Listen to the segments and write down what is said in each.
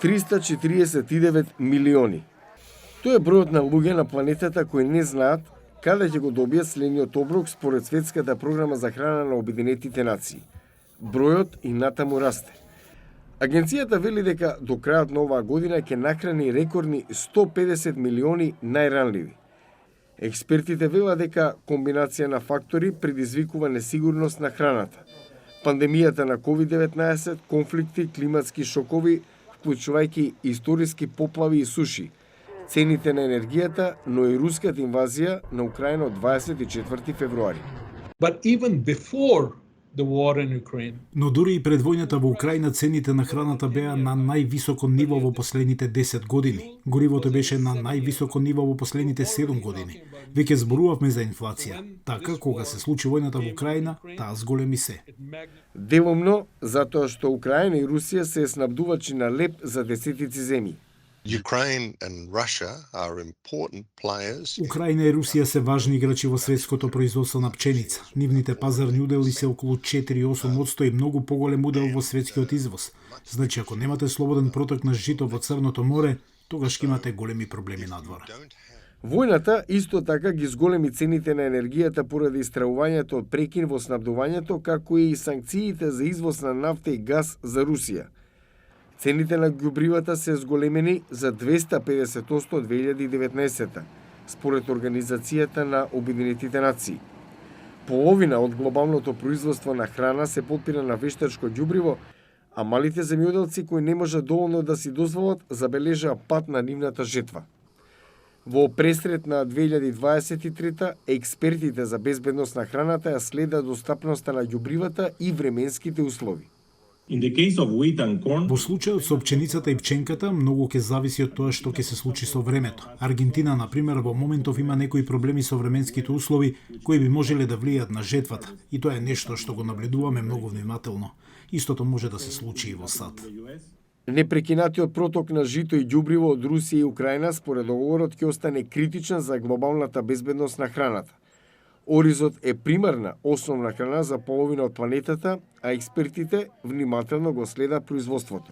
349 милиони. Тоа е бројот на луѓе на планетата кои не знаат каде ќе го добијат следниот оброк според Светската програма за храна на Обединетите нации. Бројот и натаму расте. Агенцијата вели дека до крајот на оваа година ќе нахрани рекордни 150 милиони најранливи. Експертите велат дека комбинација на фактори предизвикува несигурност на храната. Пандемијата на COVID-19, конфликти, климатски шокови, вклучувајќи историски поплави и суши, цените на енергијата, но и руската инвазија на Украина од 24 февруари. But even before the war in Ukraine, Но дури и пред војната во Украина цените на храната беа на највисоко ниво во последните 10 години. Горивото беше на највисоко ниво во последните 7 години. Веќе зборувавме за инфлација. Така, кога се случи војната во Украина, таа зголеми се. Деломно затоа што Украина и Русија се снабдувачи на леп за десетици земји. Ukraine and Russia are important players. Украина и Русија се важни играчи во светското производство на пченица. Нивните пазарни удели се околу 4-8% и многу поголем удел во светскиот извоз. Значи, ако немате слободен проток на жито во Црното море, тогаш ќе имате големи проблеми надвор. Војната исто така ги зголеми цените на енергијата поради истраувањето од прекин во снабдувањето, како и санкциите за извоз на нафта и газ за Русија. Цените на ѓубривата се зголемени за 250% од 2019, според Организацијата на Обединетите нации. Половина од глобалното производство на храна се потпира на вештачко ѓубриво, а малите земјоделци кои не можат доволно да си дозволат забележаа пат на нивната жетва. Во пресрет на 2023 експертите за безбедност на храната ја следат достапноста на ѓубривата и временските услови. Во случајот со пченицата и пченката, многу ќе зависи од тоа што ќе се случи со времето. Аргентина, например, во моментов има некои проблеми со временските услови кои би можеле да влијаат на жетвата, и тоа е нешто што го наблюдуваме многу внимателно. Истото може да се случи и во САД. Непрекинатиот проток на жито и ѓубриво од Русија и Украина според договорот ќе остане критичен за глобалната безбедност на храната. Оризот е примарна основна храна за половина од планетата, а експертите внимателно го следат производството.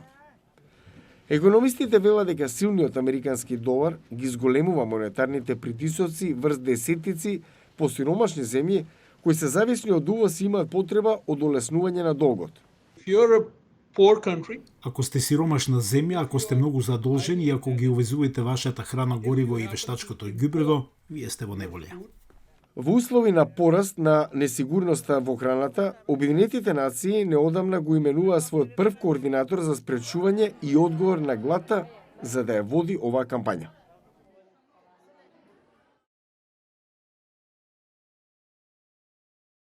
Економистите велат дека силниот американски долар ги зголемува монетарните притисоци врз десетици посиромашни земји кои се зависни од увоз и имаат потреба од олеснување на долгот. Ако сте сиромашна земја, ако сте многу задолжени и ако ги увезувате вашата храна, гориво и вештачкото ѓубриво, вие сте во неволја. Во услови на пораст на несигурноста во храната, Обединетите нации неодамна го именуваа својот прв координатор за спречување и одговор на глата за да ја води оваа кампања.